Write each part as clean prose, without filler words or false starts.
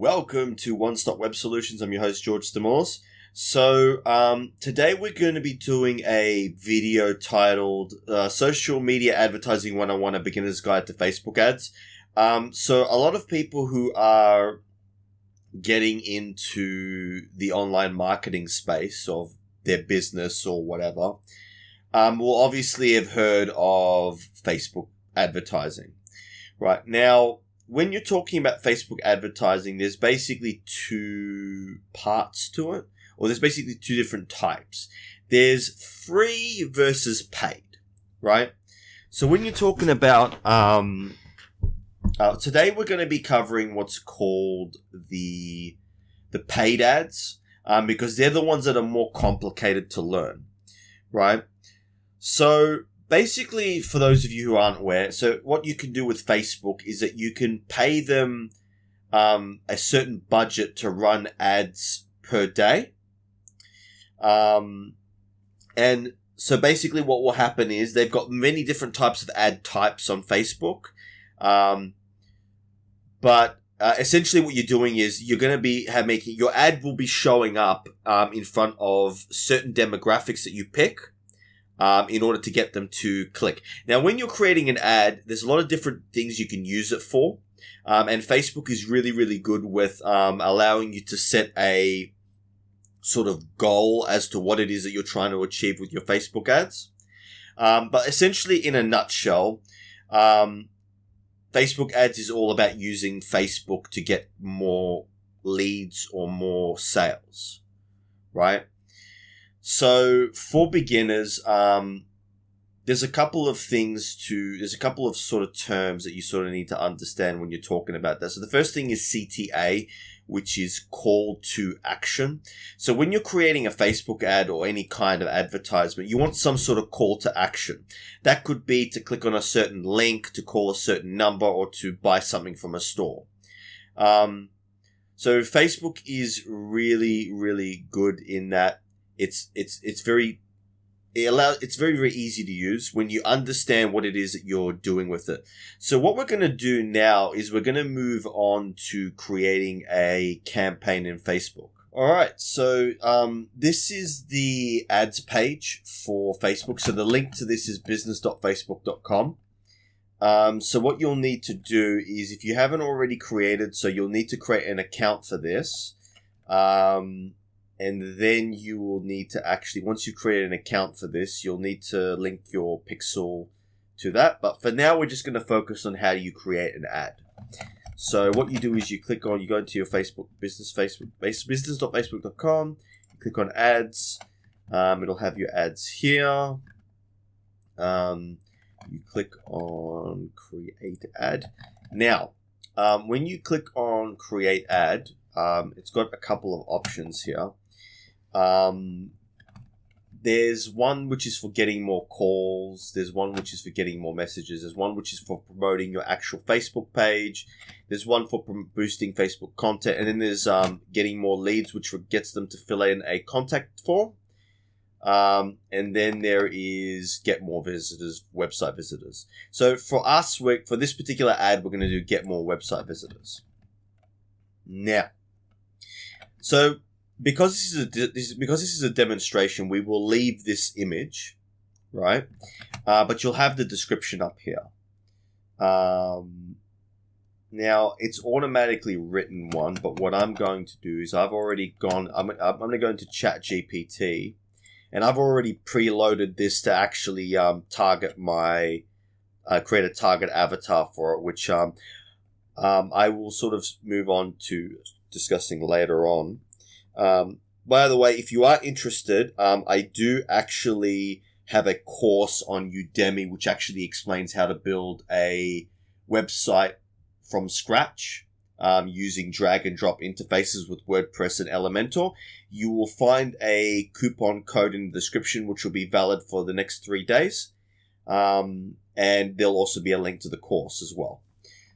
Welcome to One Stop Web Solutions. I'm your host, George Stamors. So today we're going to be doing a video titled Social Media Advertising 101, A Beginner's Guide to Facebook Ads. So a lot of people who are getting into the online marketing space of their business or whatever will obviously have heard of Facebook advertising. Right now, when you're talking about Facebook advertising, there's basically two parts to it, or there's basically two different types. There's free versus paid, right? So when you're talking about, today we're going to be covering what's called the paid ads, because they're the ones that are more complicated to learn, right? So basically, for those of you who aren't aware, so what you can do with Facebook is that you can pay them a certain budget to run ads per day. And so basically what will happen is they've got many different types of ad types on Facebook. But essentially what you're doing is you're going to be making your ad will be showing up in front of certain demographics that you pick. In order to get them to click. Now, when you're creating an ad, there's a lot of different things you can use it for. And Facebook is really, really good with allowing you to set a sort of goal as to what it is that you're trying to achieve with your Facebook ads. But essentially, in a nutshell, Facebook ads is all about using Facebook to get more leads or more sales, right? So for beginners, there's a couple of sort of terms that you sort of need to understand when you're talking about that. So the first thing is CTA, which is call to action. So when you're creating a Facebook ad or any kind of advertisement, you want some sort of call to action. That could be to click on a certain link, to call a certain number, or to buy something from a store. So Facebook is really, really good in that. It's very easy to use when you understand what it is that you're doing with it. So what we're going to do now is we're going to move on to creating a campaign in Facebook. All right. So this is the ads page for Facebook. So the link to this is business.facebook.com. So what you'll need to do is, if you haven't already created, so you'll need to create an account for this. And then you will need to actually, once you create an account for this, you'll need to link your pixel to that. But for now, we're just going to focus on how you create an ad. So what you do is you go into your Facebook business, business.facebook.com, you click on ads. It'll have your ads here. You click on create ad. Now, when you click on create ad, it's got a couple of options here. There's one which is for getting more calls. There's one which is for getting more messages. There's one which is for promoting your actual Facebook page. There's one for boosting Facebook content. And then there's getting more leads, which gets them to fill in a contact form. And then there is get more visitors, website visitors. So for us, for this particular ad, we're going to do get more website visitors. Now, so because this is a demonstration, we will leave this image, right? But you'll have the description up here. Now it's automatically written one, but what I'm going to do is I'm going to go into ChatGPT, and I've already preloaded this to actually target my create a target avatar for it, which I will sort of move on to discussing later on. By the way, if you are interested, I do actually have a course on Udemy which actually explains how to build a website from scratch using drag and drop interfaces with WordPress and Elementor. You will find a coupon code in the description which will be valid for the next 3 days. And there'll also be a link to the course as well.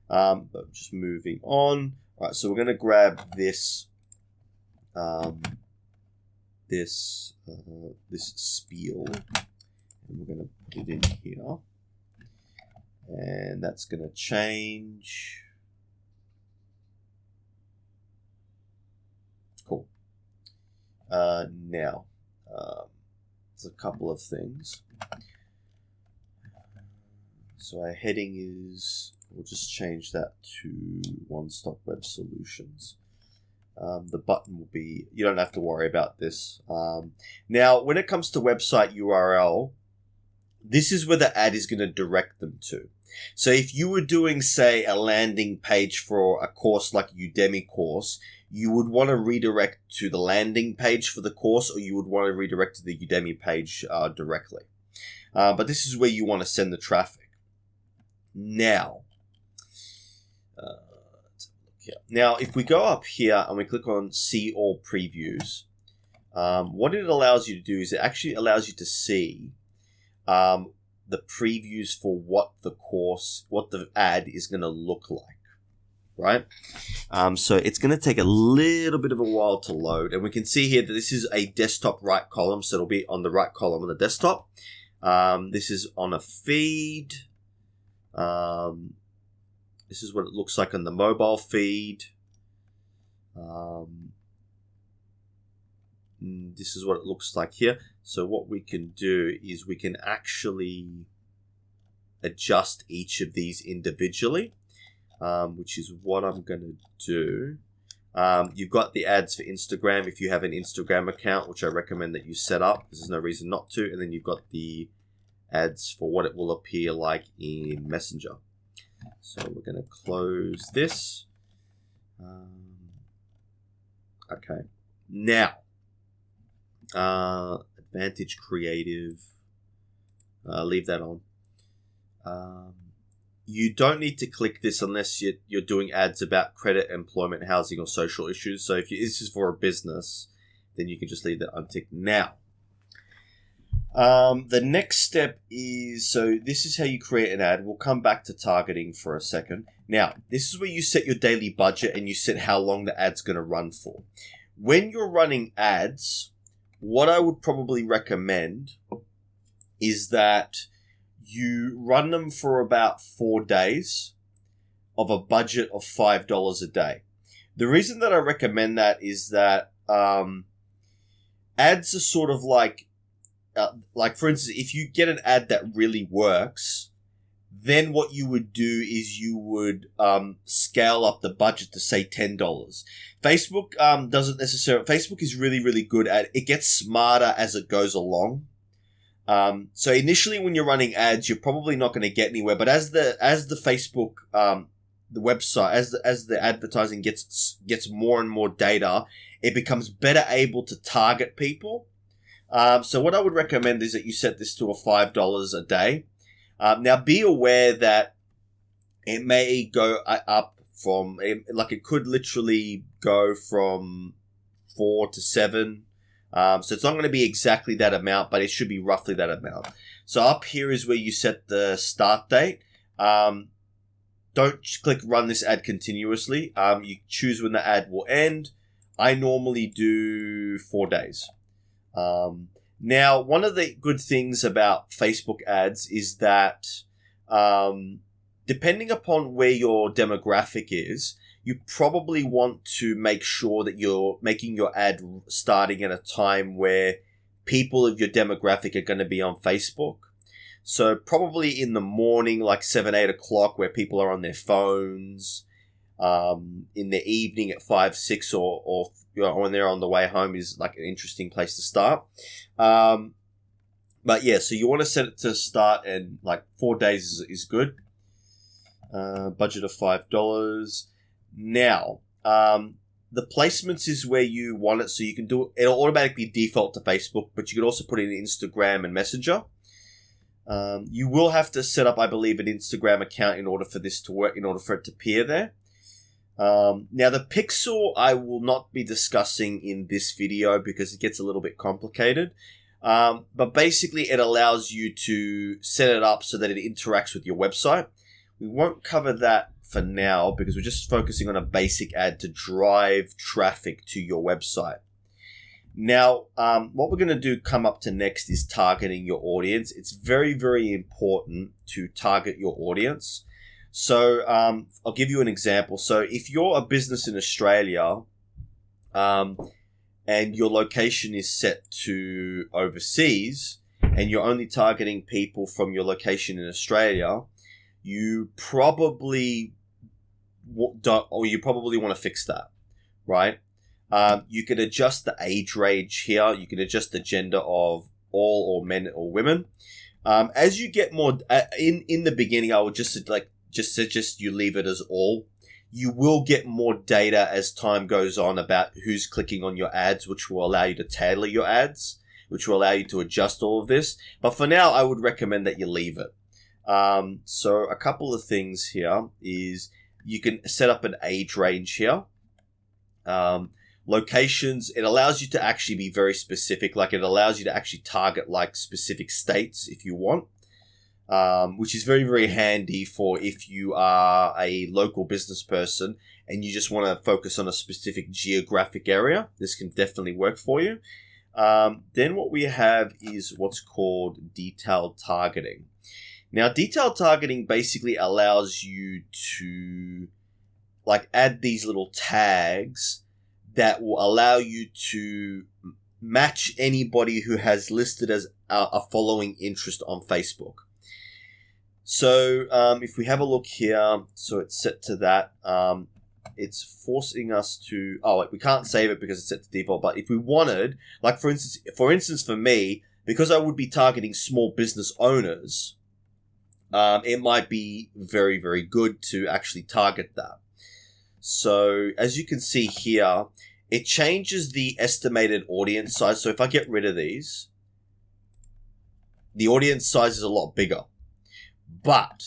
But just moving on. All right, so we're going to grab this this spiel, and we're going to put it in here, and that's going to change. Now, there's a couple of things. So our heading is, we'll just change that to One Stop Web Solutions. The button will be, you don't have to worry about this. Now, when it comes to website URL, this is where the ad is going to direct them to. So if you were doing, say, a landing page for a course like a Udemy course, you would want to redirect to the landing page for the course, or you would want to redirect to the Udemy page directly. But this is where you want to send the traffic. Now, now, if we go up here and we click on See All Previews, what it allows you to do is it actually allows you to see the previews for what the ad is going to look like, right? So it's going to take a little bit of a while to load, and we can see here that this is a desktop right column, so it'll be on the right column on the desktop. This is on a feed. This is what it looks like on the mobile feed. This is what it looks like here. So what we can do is we can actually adjust each of these individually, which is what I'm going to do. You've got the ads for Instagram if you have an Instagram account, which I recommend that you set up. There's no reason not to. And then you've got the ads for what it will appear like in Messenger. So we're going to close this. Okay. Now, Advantage Creative. Leave that on. You don't need to click this unless you're doing ads about credit, employment, housing, or social issues. So if this is for a business, then you can just leave that unticked. Now, the next step is, so this is how you create an ad. We'll come back to targeting for a second. Now, this is where you set your daily budget and you set how long the ad's going to run for. When you're running ads, what I would probably recommend is that you run them for about 4 days of a budget of $5 a day. The reason that I recommend that is that ads are sort of like for instance, if you get an ad that really works, then what you would do is you would scale up the budget to, say, $10. Facebook doesn't necessarily. Facebook is really, really good at it. Gets smarter as it goes along. So initially, when you're running ads, you're probably not going to get anywhere. But as the Facebook the website, as the advertising gets more and more data, it becomes better able to target people. So what I would recommend is that you set this to a $5 a day. Now, be aware that it may go up from, like it could literally go from 4 to 7. So it's not going to be exactly that amount, but it should be roughly that amount. So up here is where you set the start date. Don't click run this ad continuously. You choose when the ad will end. I normally do 4 days. Now, one of the good things about Facebook ads is that depending upon where your demographic is, you probably want to make sure that you're making your ad starting at a time where people of your demographic are going to be on Facebook. So probably in the morning, like 7, 8 o'clock, where people are on their phones. In the evening at 5, 6, or when they're on the way home is like an interesting place to start. But yeah, so you want to set it to start, and like 4 days is good. Budget of $5. Now, the placements is where you want it, so you can do it. It'll automatically default to Facebook, but you can also put it in Instagram and Messenger. You will have to set up, I believe, an Instagram account in order for this to work, in order for it to appear there. Now, the pixel I will not be discussing in this video because it gets a little bit complicated. But basically, it allows you to set it up so that it interacts with your website. We won't cover that for now because we're just focusing on a basic ad to drive traffic to your website. Now, what we're going to do come up to next is targeting your audience. It's very, very important to target your audience. So I'll give you an example. So if you're a business in Australia, and and your location is set to overseas, and you're only targeting people from your location in Australia, you probably don't, or you probably want to fix that, right? You can adjust the age range here. You can adjust the gender of all or men or women. As you get more in the beginning, I would just suggest you leave it as all. You will get more data as time goes on about who's clicking on your ads, which will allow you to tailor your ads, which will allow you to adjust all of this. But for now, I would recommend that you leave it. So a couple of things here is you can set up an age range here. Locations, it allows you to actually be very specific. Like, it allows you to actually target like specific states if you want, which is very, very handy for if you are a local business person and you just want to focus on a specific geographic area. This can definitely work for you. Then what we have is what's called detailed targeting. Now, detailed targeting basically allows you to like add these little tags that will allow you to match anybody who has listed as a following interest on Facebook. So if we have a look here, so it's set to that. It's forcing us to, we can't save it because it's set to default. But if we wanted, like for instance, for me, because I would be targeting small business owners, it might be very, very good to actually target that. So as you can see here, it changes the estimated audience size. So if I get rid of these, the audience size is a lot bigger. But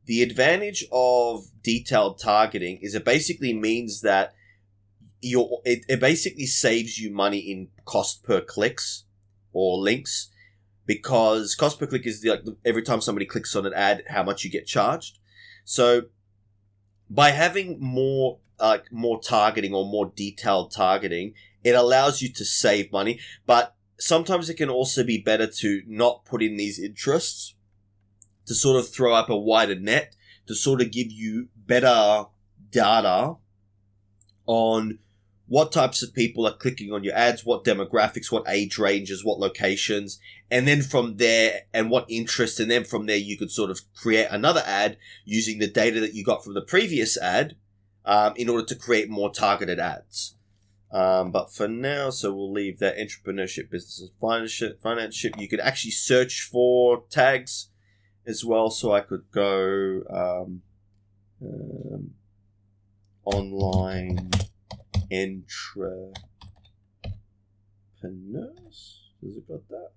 the advantage of detailed targeting is it basically means that it basically saves you money in cost per clicks or links, because cost per click is every time somebody clicks on an ad, how much you get charged. So by having more targeting or more detailed targeting, it allows you to save money. But sometimes it can also be better to not put in these interests, to sort of throw up a wider net, to sort of give you better data on what types of people are clicking on your ads, what demographics, what age ranges, what locations, and then from there, and what interests, and then from there you could sort of create another ad using the data that you got from the previous ad in order to create more targeted ads. But for now, so we'll leave that entrepreneurship, business, finance. You could actually search for tags as well. So I could go online entrepreneurs. Has it got that?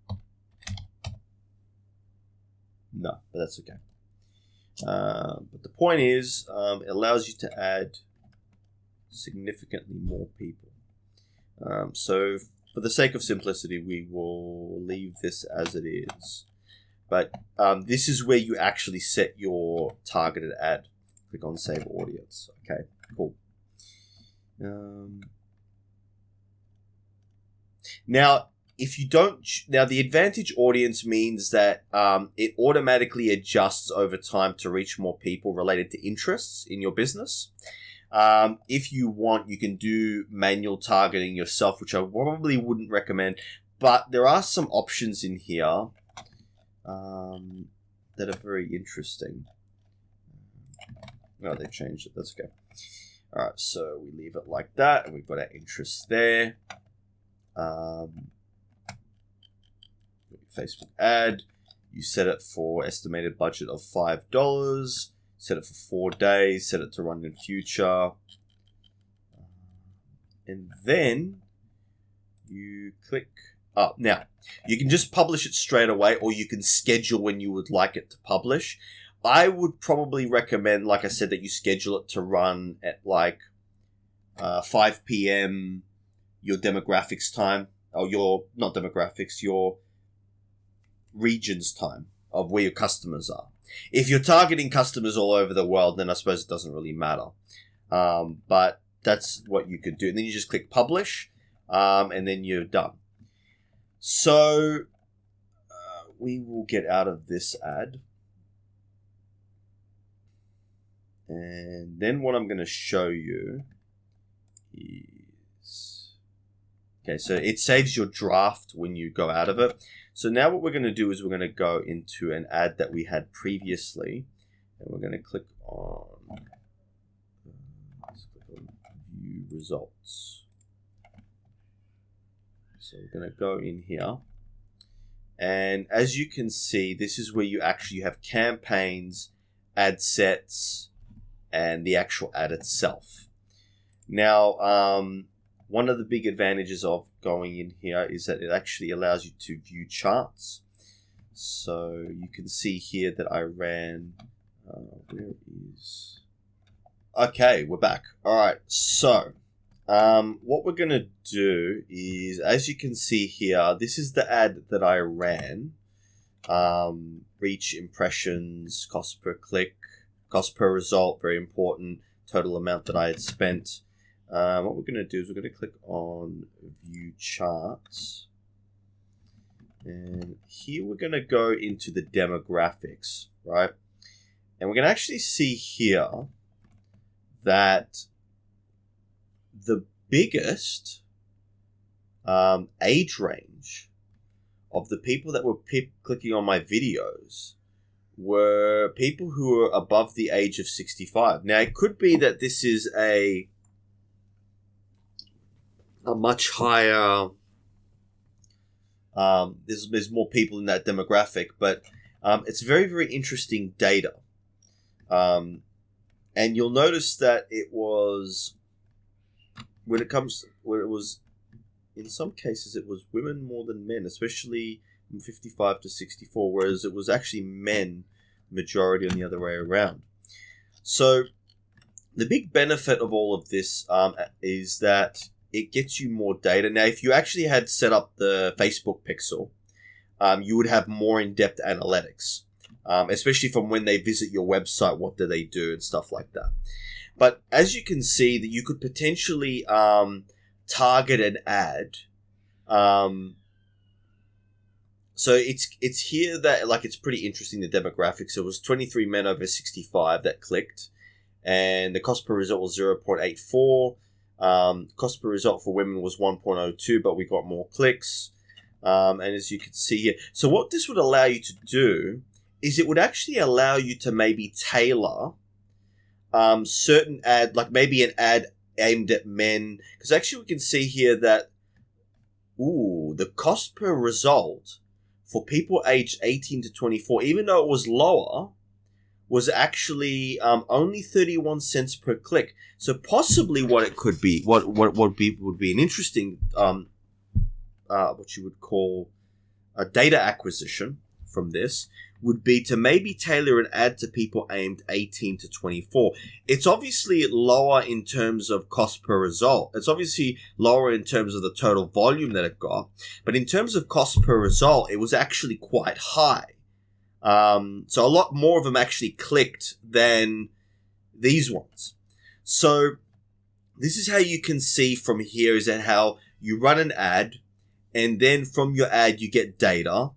No, but that's okay. But the point is, it allows you to add significantly more people. So for the sake of simplicity, we will leave this as it is. But this is where you actually set your targeted ad. Click on Save Audience. Okay, cool. Now, if you don't, the advantage audience means that it automatically adjusts over time to reach more people related to interests in your business. If you want, you can do manual targeting yourself, which I probably wouldn't recommend, but there are some options in here that are very interesting. Oh, they changed it. That's okay. All right, so we leave it like that, and we've got our interests there. Facebook ad. You set it for estimated budget of $5. Set it for 4 days. Set it to run in future. And then you click up. Now, you can just publish it straight away, or you can schedule when you would like it to publish. I would probably recommend, like I said, that you schedule it to run at 5 p.m. your demographics time, or your region's time of where your customers are. If you're targeting customers all over the world, then I suppose it doesn't really matter. But that's what you could do. And then you just click publish, and then you're done. So we will get out of this ad. And then what I'm going to show you is Okay, so it saves your draft when you go out of it. So now what we're going to do is we're going to go into an ad that we had previously, and we're going to click on view results. So we're going to go in here, and as you can see, this is where you actually have campaigns, ad sets, and the actual ad itself. Now, one of the big advantages of going in here is that it actually allows you to view charts. So you can see here that I ran, where is, okay, we're back. All right, so what we're going to do is, as you can see here, this is the ad that I ran. Reach, impressions, cost per click, cost per result, very important, total amount that I had spent. What we're going to do is we're going to click on view charts, and here we're going to go into the demographics, right? And we're going to actually see here that the biggest age range of the people that were clicking on my videos were people who were above the age of 65. Now, it could be that this is a much higher, there's more people in that demographic, but it's very, very interesting data. And you'll notice that it was, in some cases, it was women more than men, especially from 55 to 64, whereas it was actually men, majority on the other way around. So the big benefit of all of this is that it gets you more data. Now, if you actually had set up the Facebook pixel, you would have more in-depth analytics, especially from when they visit your website, what do they do and stuff like that. But as you can see, that you could potentially target an ad. So it's here that, like, it's pretty interesting, the demographics. It was 23 men over 65 that clicked, and the cost per result was 0.84. Cost per result for women was 1.02, but we got more clicks. And as you can see here, so what this would allow you to do is it would actually allow you to maybe tailor certain ad, like maybe an ad aimed at men, because actually we can see here that the cost per result for people aged 18 to 24, even though it was lower, was actually only 31 cents per click. So possibly what it could be, what would be an interesting, what you would call a data acquisition from this, would be to maybe tailor an ad to people aimed 18 to 24. It's obviously lower in terms of cost per result. It's obviously lower in terms of the total volume that it got. But in terms of cost per result, it was actually quite high. So a lot more of them actually clicked than these ones. So this is how you can see from here, is that how you run an ad, and then from your ad you get data,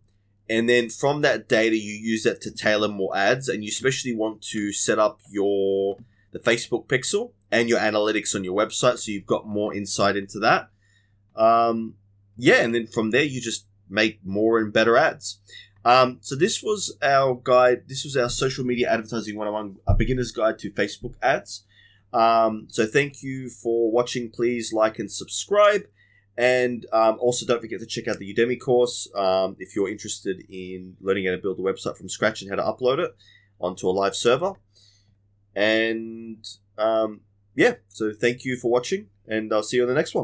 and then from that data you use that to tailor more ads, and you especially want to set up the Facebook pixel and your analytics on your website, so you've got more insight into that. And then from there you just make more and better ads. So this was our guide. This was our social media advertising 101, a beginner's guide to Facebook ads. So thank you for watching. Please like and subscribe. And also don't forget to check out the Udemy course if you're interested in learning how to build a website from scratch and how to upload it onto a live server. And so thank you for watching, and I'll see you on the next one.